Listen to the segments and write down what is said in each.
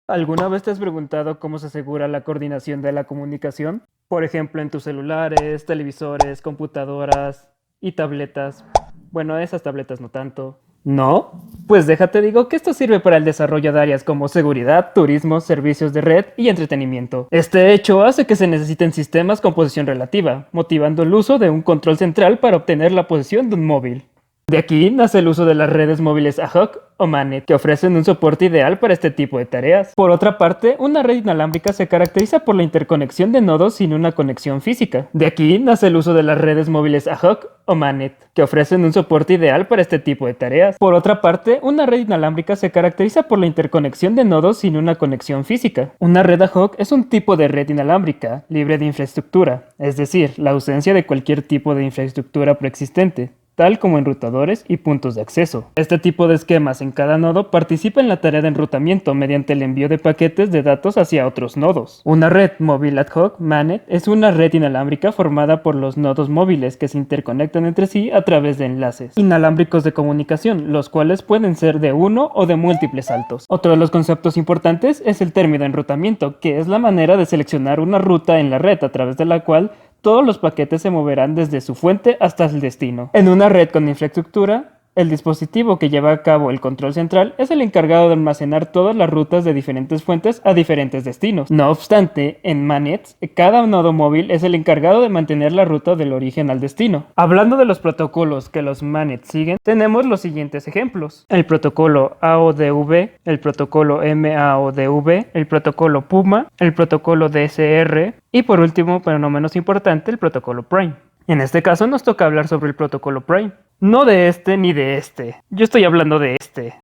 ¿Alguna vez te has preguntado cómo se asegura la coordinación de la comunicación? Por ejemplo, en tus celulares, televisores, computadoras y tabletas. Bueno, esas tabletas no tanto. ¿No? Pues déjate digo que esto sirve para el desarrollo de áreas como seguridad, turismo, servicios de red y entretenimiento. Este hecho hace que se necesiten sistemas con posición relativa, motivando el uso de un control central para obtener la posición de un móvil. De aquí nace el uso de las redes móviles ad hoc o MANET, que ofrecen un soporte ideal para este tipo de tareas. Por otra parte, una red inalámbrica se caracteriza por la interconexión de nodos sin una conexión física. De aquí nace el uso de las redes móviles ad hoc o MANET, que ofrecen un soporte ideal para este tipo de tareas. Por otra parte, una red inalámbrica se caracteriza por la interconexión de nodos sin una conexión física. Una red ad hoc es un tipo de red inalámbrica, libre de infraestructura, es decir, la ausencia de cualquier tipo de infraestructura preexistente, tal como enrutadores y puntos de acceso. Este tipo de esquemas en cada nodo participa en la tarea de enrutamiento mediante el envío de paquetes de datos hacia otros nodos. Una red móvil ad hoc, MANET, es una red inalámbrica formada por los nodos móviles que se interconectan entre sí a través de enlaces inalámbricos de comunicación, los cuales pueden ser de uno o de múltiples saltos. Otro de los conceptos importantes es el término enrutamiento, que es la manera de seleccionar una ruta en la red a través de la cual todos los paquetes se moverán desde su fuente hasta el destino. En una red con infraestructura, el dispositivo que lleva a cabo el control central es el encargado de almacenar todas las rutas de diferentes fuentes a diferentes destinos. No obstante, en MANETs, cada nodo móvil es el encargado de mantener la ruta del origen al destino. Hablando de los protocolos que los MANETs siguen, tenemos los siguientes ejemplos: el protocolo AODV, el protocolo MAODV, el protocolo PUMA, el protocolo DSR y por último, pero no menos importante, el protocolo Prime. En este caso nos toca hablar sobre el protocolo Prime. No de este ni de este. Yo estoy hablando de este.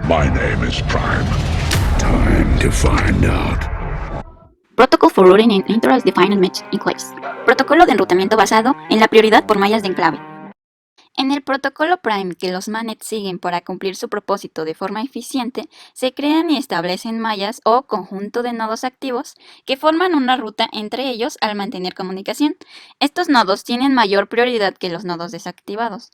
My name is Prime. Time to find out. Protocol for Routing in Interest Defined Match Enclaves. Protocolo de enrutamiento basado en la prioridad por mallas de enclave. En el protocolo Prime que los MANETs siguen para cumplir su propósito de forma eficiente, se crean y establecen mallas o conjunto de nodos activos que forman una ruta entre ellos al mantener comunicación. Estos nodos tienen mayor prioridad que los nodos desactivados.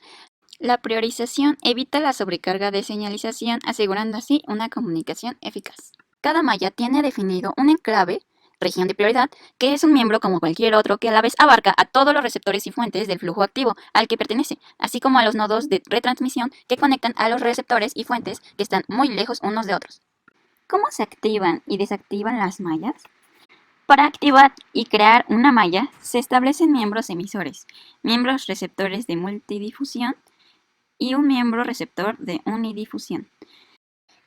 La priorización evita la sobrecarga de señalización, asegurando así una comunicación eficaz. Cada malla tiene definido un enclave, región de prioridad, que es un miembro como cualquier otro que a la vez abarca a todos los receptores y fuentes del flujo activo al que pertenece, así como a los nodos de retransmisión que conectan a los receptores y fuentes que están muy lejos unos de otros. ¿Cómo se activan y desactivan las mallas? Para activar y crear una malla se establecen miembros emisores, miembros receptores de multidifusión y un miembro receptor de unidifusión.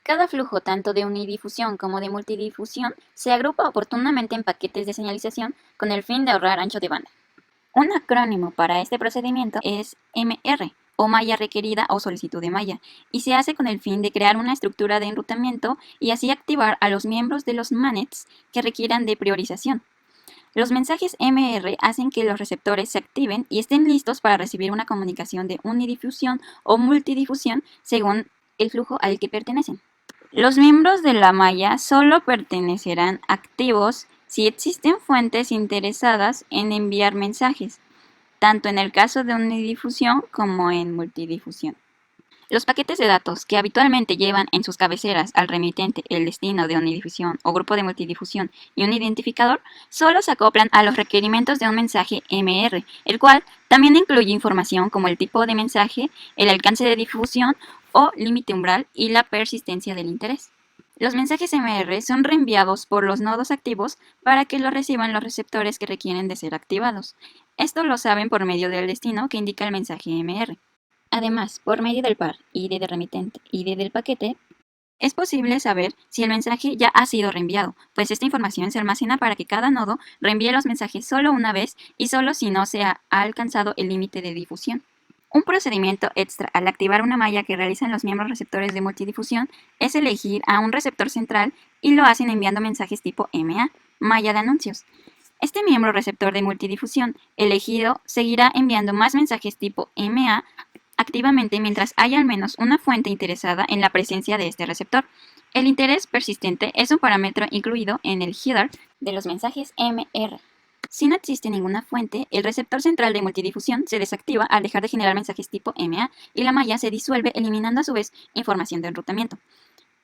Cada flujo, tanto de unidifusión como de multidifusión, se agrupa oportunamente en paquetes de señalización con el fin de ahorrar ancho de banda. Un acrónimo para este procedimiento es MR, o malla requerida o solicitud de malla, y se hace con el fin de crear una estructura de enrutamiento y así activar a los miembros de los MANETs que requieran de priorización. Los mensajes MR hacen que los receptores se activen y estén listos para recibir una comunicación de unidifusión o multidifusión según el flujo al que pertenecen. Los miembros de la malla solo pertenecerán activos si existen fuentes interesadas en enviar mensajes, tanto en el caso de unidifusión como en multidifusión. Los paquetes de datos que habitualmente llevan en sus cabeceras al remitente el destino de unidifusión o grupo de multidifusión y un identificador, solo se acoplan a los requerimientos de un mensaje MR, el cual también incluye información como el tipo de mensaje, el alcance de difusión o límite umbral y la persistencia del interés. Los mensajes MR son reenviados por los nodos activos para que los reciban los receptores que requieren de ser activados. Esto lo saben por medio del destino que indica el mensaje MR. Además, por medio del par ID de remitente ID del paquete, es posible saber si el mensaje ya ha sido reenviado, pues esta información se almacena para que cada nodo reenvíe los mensajes solo una vez y solo si no se ha alcanzado el límite de difusión. Un procedimiento extra al activar una malla que realizan los miembros receptores de multidifusión es elegir a un receptor central y lo hacen enviando mensajes tipo MA, malla de anuncios. Este miembro receptor de multidifusión elegido seguirá enviando más mensajes tipo MA activamente mientras haya al menos una fuente interesada en la presencia de este receptor. El interés persistente es un parámetro incluido en el header de los mensajes MR. Si no existe ninguna fuente, el receptor central de multidifusión se desactiva al dejar de generar mensajes tipo MA y la malla se disuelve, eliminando a su vez información de enrutamiento.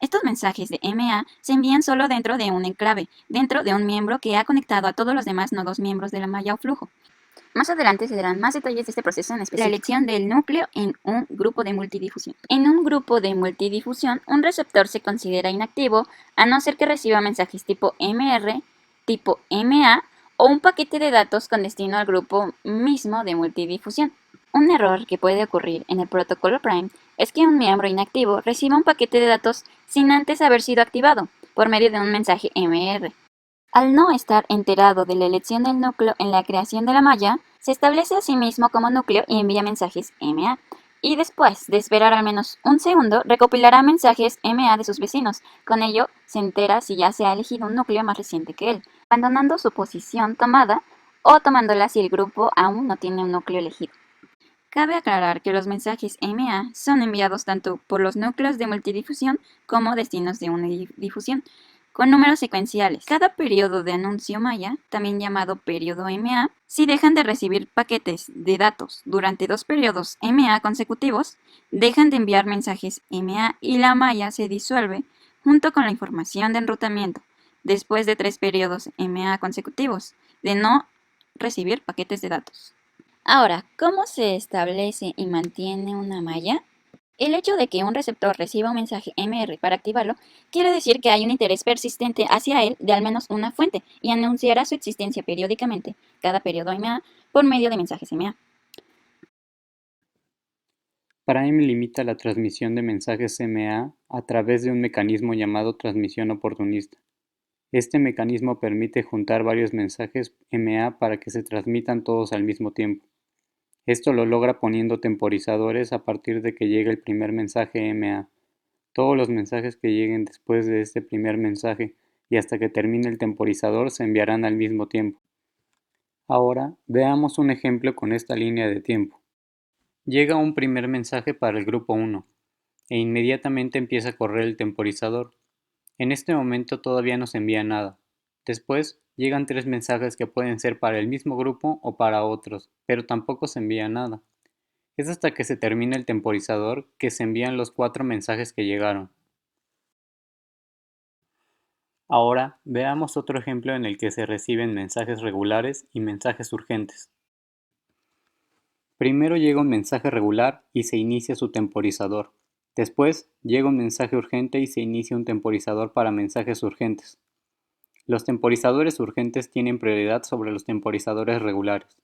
Estos mensajes de MA se envían solo dentro de un enclave, dentro de un miembro que ha conectado a todos los demás nodos miembros de la malla o flujo. Más adelante se darán más detalles de este proceso en específico. La elección del núcleo en un grupo de multidifusión. En un grupo de multidifusión, un receptor se considera inactivo a no ser que reciba mensajes tipo MR, tipo MA o un paquete de datos con destino al grupo mismo de multidifusión. Un error que puede ocurrir en el protocolo Prime es que un miembro inactivo reciba un paquete de datos sin antes haber sido activado, por medio de un mensaje MR. Al no estar enterado de la elección del núcleo en la creación de la malla, se establece a sí mismo como núcleo y envía mensajes MA. Y después de esperar al menos un segundo, recopilará mensajes MA de sus vecinos. Con ello, se entera si ya se ha elegido un núcleo más reciente que él, abandonando su posición tomada o tomándola si el grupo aún no tiene un núcleo elegido. Cabe aclarar que los mensajes MA son enviados tanto por los núcleos de multidifusión como destinos de unidifusión, con números secuenciales. Cada periodo de anuncio maya, también llamado periodo MA, si dejan de recibir paquetes de datos durante 2 periodos MA consecutivos, dejan de enviar mensajes MA y la malla se disuelve junto con la información de enrutamiento, después de 3 periodos MA consecutivos, de no recibir paquetes de datos. Ahora, ¿cómo se establece y mantiene una malla? El hecho de que un receptor reciba un mensaje MR para activarlo quiere decir que hay un interés persistente hacia él de al menos una fuente y anunciará su existencia periódicamente, cada periodo MA, por medio de mensajes MA. Prime limita la transmisión de mensajes MA a través de un mecanismo llamado transmisión oportunista. Este mecanismo permite juntar varios mensajes MA para que se transmitan todos al mismo tiempo. Esto lo logra poniendo temporizadores a partir de que llegue el primer mensaje MA. Todos los mensajes que lleguen después de este primer mensaje y hasta que termine el temporizador se enviarán al mismo tiempo. Ahora veamos un ejemplo con esta línea de tiempo. Llega un primer mensaje para el grupo 1 e inmediatamente empieza a correr el temporizador. En este momento todavía no se envía nada. Después llegan 3 mensajes que pueden ser para el mismo grupo o para otros, pero tampoco se envía nada. Es hasta que se termine el temporizador que se envían los 4 mensajes que llegaron. Ahora veamos otro ejemplo en el que se reciben mensajes regulares y mensajes urgentes. Primero llega un mensaje regular y se inicia su temporizador. Después llega un mensaje urgente y se inicia un temporizador para mensajes urgentes. Los temporizadores urgentes tienen prioridad sobre los temporizadores regulares,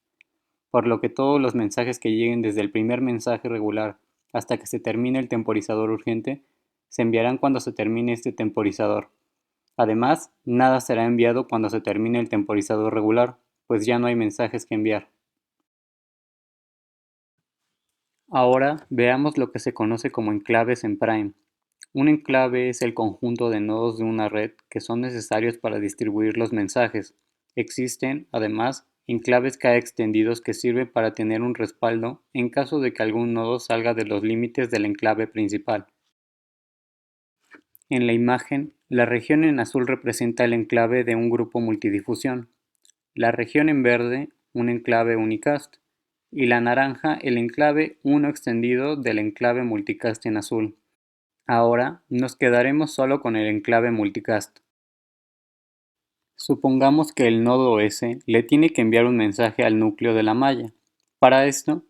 por lo que todos los mensajes que lleguen desde el primer mensaje regular hasta que se termine el temporizador urgente se enviarán cuando se termine este temporizador. Además, nada será enviado cuando se termine el temporizador regular, pues ya no hay mensajes que enviar. Ahora veamos lo que se conoce como enclaves en Prime. Un enclave es el conjunto de nodos de una red que son necesarios para distribuir los mensajes. Existen, además, enclaves K extendidos que sirven para tener un respaldo en caso de que algún nodo salga de los límites del enclave principal. En la imagen, la región en azul representa el enclave de un grupo multidifusión, la región en verde un enclave unicast y la naranja el enclave 1 extendido del enclave multicast en azul. Ahora nos quedaremos solo con el enclave multicast. Supongamos que el nodo S le tiene que enviar un mensaje al núcleo de la malla. Para esto,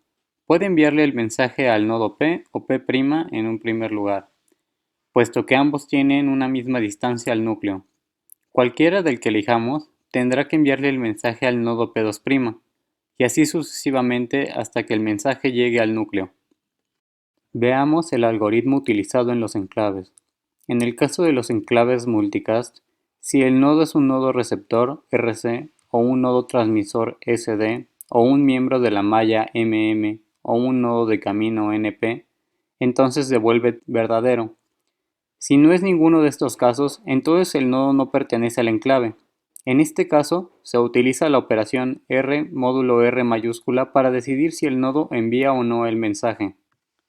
puede enviarle el mensaje al nodo P o P' en un primer lugar, puesto que ambos tienen una misma distancia al núcleo. Cualquiera del que elijamos tendrá que enviarle el mensaje al nodo P2', y así sucesivamente hasta que el mensaje llegue al núcleo. Veamos el algoritmo utilizado en los enclaves. En el caso de los enclaves multicast, si el nodo es un nodo receptor RC o un nodo transmisor SD o un miembro de la malla MM o un nodo de camino NP, entonces devuelve verdadero. Si no es ninguno de estos casos, entonces el nodo no pertenece al enclave. En este caso, se utiliza la operación R módulo R mayúscula para decidir si el nodo envía o no el mensaje.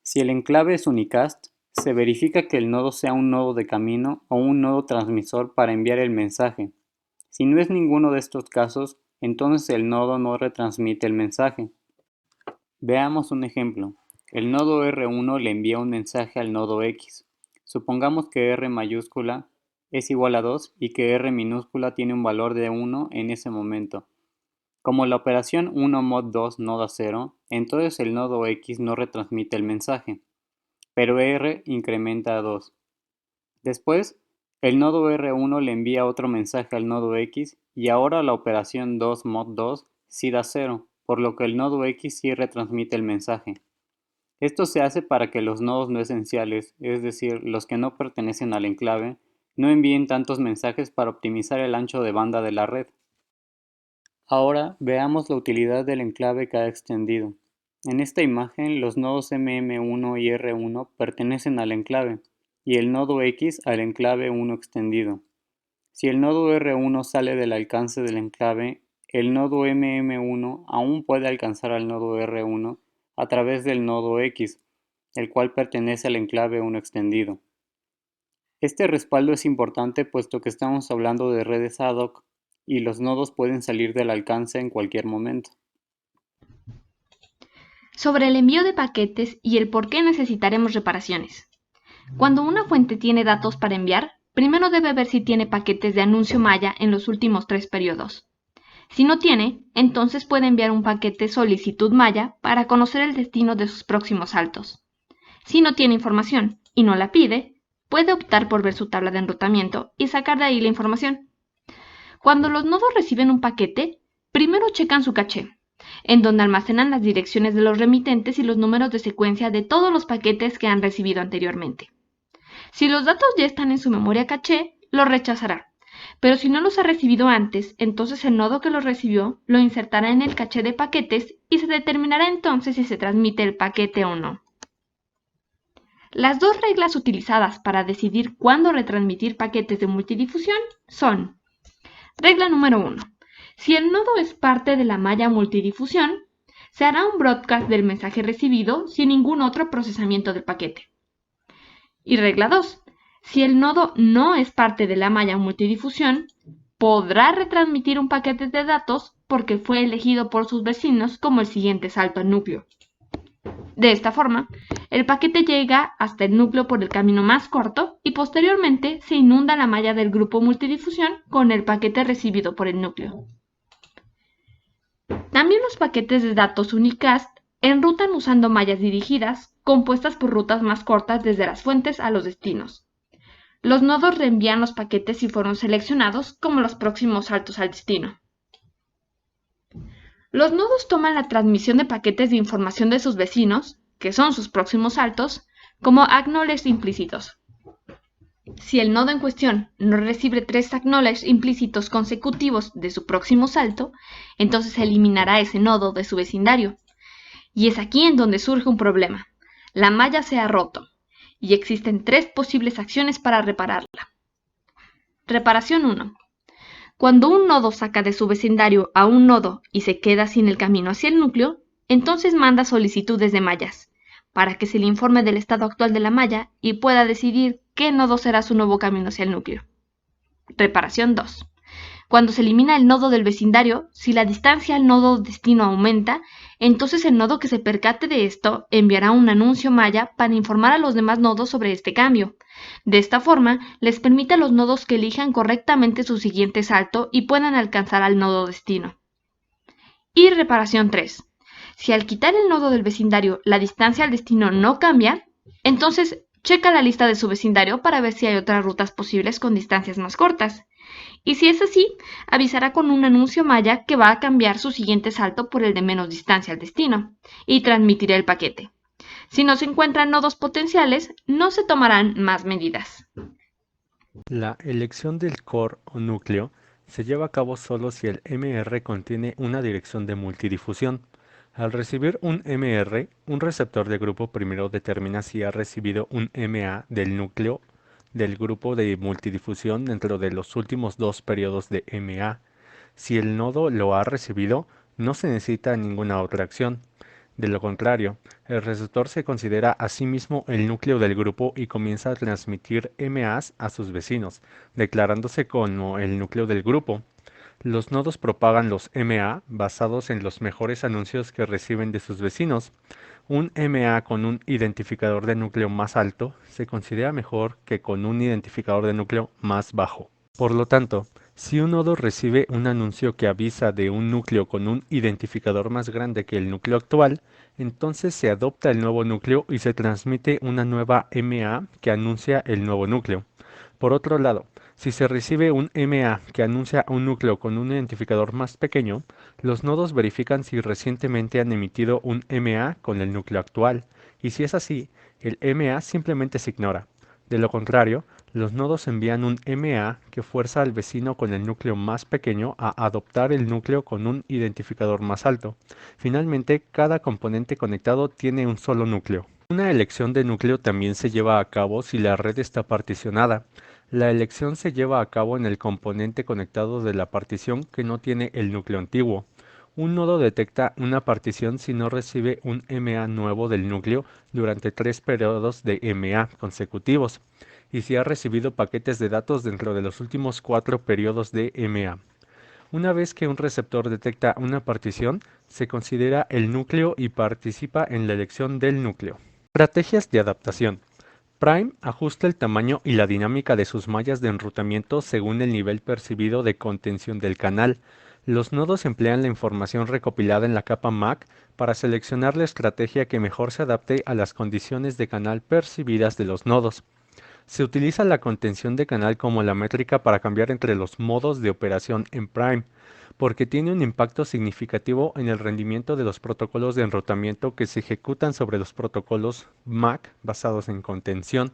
Si el enclave es unicast, se verifica que el nodo sea un nodo de camino o un nodo transmisor para enviar el mensaje. Si no es ninguno de estos casos, entonces el nodo no retransmite el mensaje. Veamos un ejemplo. El nodo R1 le envía un mensaje al nodo X. Supongamos que R mayúscula es igual a 2 y que R minúscula tiene un valor de 1 en ese momento. Como la operación 1 mod 2 no da 0, entonces el nodo X no retransmite el mensaje, pero R incrementa a 2. Después, el nodo R1 le envía otro mensaje al nodo X y ahora la operación 2 mod 2 sí da 0, por lo que el nodo X sí retransmite el mensaje. Esto se hace para que los nodos no esenciales, es decir, los que no pertenecen al enclave, no envíen tantos mensajes para optimizar el ancho de banda de la red. Ahora veamos la utilidad del enclave que ha extendido. En esta imagen, los nodos MM1 y R1 pertenecen al enclave y el nodo X al enclave 1 extendido. Si el nodo R1 sale del alcance del enclave, el nodo MM1 aún puede alcanzar al nodo R1 a través del nodo X, el cual pertenece al enclave 1 extendido. Este respaldo es importante puesto que estamos hablando de redes ad hoc y los nodos pueden salir del alcance en cualquier momento. Sobre el envío de paquetes y el por qué necesitaremos reparaciones. Cuando una fuente tiene datos para enviar, primero debe ver si tiene paquetes de anuncio maya en los últimos 3 periodos. Si no tiene, entonces puede enviar un paquete solicitud maya para conocer el destino de sus próximos saltos. Si no tiene información y no la pide, puede optar por ver su tabla de enrutamiento y sacar de ahí la información. Cuando los nodos reciben un paquete, primero checan su caché, en donde almacenan las direcciones de los remitentes y los números de secuencia de todos los paquetes que han recibido anteriormente. Si los datos ya están en su memoria caché, los rechazará. Pero si no los ha recibido antes, entonces el nodo que los recibió lo insertará en el caché de paquetes y se determinará entonces si se transmite el paquete o no. Las dos reglas utilizadas para decidir cuándo retransmitir paquetes de multidifusión son: regla número 1. Si el nodo es parte de la malla multidifusión, se hará un broadcast del mensaje recibido sin ningún otro procesamiento del paquete. Y regla 2. Si el nodo no es parte de la malla multidifusión, podrá retransmitir un paquete de datos porque fue elegido por sus vecinos como el siguiente salto al núcleo. De esta forma, el paquete llega hasta el núcleo por el camino más corto y posteriormente se inunda la malla del grupo multidifusión con el paquete recibido por el núcleo. También los paquetes de datos unicast enrutan usando mallas dirigidas, compuestas por rutas más cortas desde las fuentes a los destinos. Los nodos reenvían los paquetes si fueron seleccionados como los próximos saltos al destino. Los nodos toman la transmisión de paquetes de información de sus vecinos, que son sus próximos saltos, como acknowledge implícitos. Si el nodo en cuestión no recibe 3 acknowledge implícitos consecutivos de su próximo salto, entonces eliminará ese nodo de su vecindario. Y es aquí en donde surge un problema. La malla se ha roto, y existen 3 posibles acciones para repararla. Reparación 1. Cuando un nodo saca de su vecindario a un nodo y se queda sin el camino hacia el núcleo, entonces manda solicitudes de mallas, para que se le informe del estado actual de la malla y pueda decidir qué nodo será su nuevo camino hacia el núcleo. Reparación 2. Cuando se elimina el nodo del vecindario, si la distancia al nodo destino aumenta, entonces el nodo que se percate de esto enviará un anuncio maya para informar a los demás nodos sobre este cambio. De esta forma, les permite a los nodos que elijan correctamente su siguiente salto y puedan alcanzar al nodo destino. Y reparación 3. Si al quitar el nodo del vecindario la distancia al destino no cambia, entonces checa la lista de su vecindario para ver si hay otras rutas posibles con distancias más cortas. Y si es así, avisará con un anuncio maya que va a cambiar su siguiente salto por el de menos distancia al destino, y transmitirá el paquete. Si no se encuentran nodos potenciales, no se tomarán más medidas. La elección del core o núcleo se lleva a cabo solo si el MR contiene una dirección de multidifusión. Al recibir un MR, un receptor de grupo primero determina si ha recibido un MA del núcleo del grupo de multidifusión dentro de los últimos 2 periodos de MA. Si el nodo lo ha recibido, no se necesita ninguna otra acción. De lo contrario, el receptor se considera a sí mismo el núcleo del grupo y comienza a transmitir MAs a sus vecinos, declarándose como el núcleo del grupo. Los nodos propagan los MA basados en los mejores anuncios que reciben de sus vecinos. Un MA con un identificador de núcleo más alto se considera mejor que con un identificador de núcleo más bajo. Por lo tanto, si un nodo recibe un anuncio que avisa de un núcleo con un identificador más grande que el núcleo actual, entonces se adopta el nuevo núcleo y se transmite una nueva MA que anuncia el nuevo núcleo. Por otro lado, si se recibe un MA que anuncia un núcleo con un identificador más pequeño, los nodos verifican si recientemente han emitido un MA con el núcleo actual, y si es así, el MA simplemente se ignora. De lo contrario, los nodos envían un MA que fuerza al vecino con el núcleo más pequeño a adoptar el núcleo con un identificador más alto. Finalmente, cada componente conectado tiene un solo núcleo. Una elección de núcleo también se lleva a cabo si la red está particionada. La elección se lleva a cabo en el componente conectado de la partición que no tiene el núcleo antiguo. Un nodo detecta una partición si no recibe un MA nuevo del núcleo durante 3 periodos de MA consecutivos, y si ha recibido paquetes de datos dentro de los últimos 4 periodos de MA. Una vez que un receptor detecta una partición, se considera el núcleo y participa en la elección del núcleo. Estrategias de adaptación. Prime ajusta el tamaño y la dinámica de sus mallas de enrutamiento según el nivel percibido de contención del canal. Los nodos emplean la información recopilada en la capa MAC para seleccionar la estrategia que mejor se adapte a las condiciones de canal percibidas de los nodos. Se utiliza la contención de canal como la métrica para cambiar entre los modos de operación en Prime, porque tiene un impacto significativo en el rendimiento de los protocolos de enrutamiento que se ejecutan sobre los protocolos MAC basados en contención.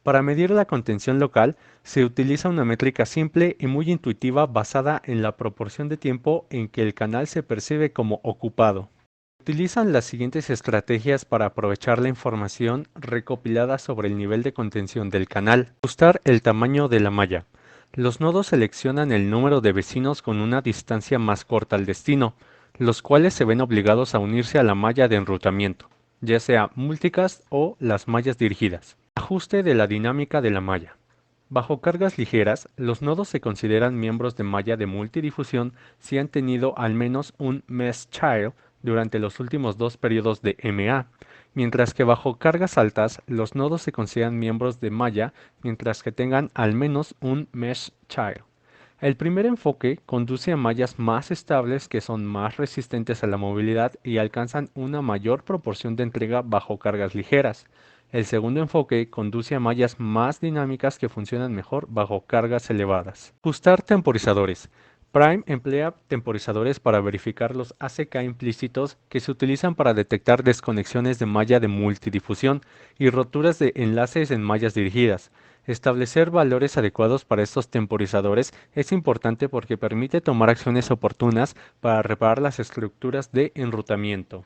Para medir la contención local, se utiliza una métrica simple y muy intuitiva basada en la proporción de tiempo en que el canal se percibe como ocupado. Utilizan las siguientes estrategias para aprovechar la información recopilada sobre el nivel de contención del canal. Ajustar el tamaño de la malla. Los nodos seleccionan el número de vecinos con una distancia más corta al destino, los cuales se ven obligados a unirse a la malla de enrutamiento, ya sea multicast o las mallas dirigidas. Ajuste de la dinámica de la malla. Bajo cargas ligeras, los nodos se consideran miembros de malla de multidifusión si han tenido al menos un mesh child durante los últimos 2 periodos de MA, mientras que bajo cargas altas, los nodos se consideran miembros de malla mientras que tengan al menos un mesh child. El primer enfoque conduce a mallas más estables que son más resistentes a la movilidad y alcanzan una mayor proporción de entrega bajo cargas ligeras. El segundo enfoque conduce a mallas más dinámicas que funcionan mejor bajo cargas elevadas. Ajustar temporizadores. Prime emplea temporizadores para verificar los ACK implícitos que se utilizan para detectar desconexiones de malla de multidifusión y roturas de enlaces en mallas dirigidas. Establecer valores adecuados para estos temporizadores es importante porque permite tomar acciones oportunas para reparar las estructuras de enrutamiento.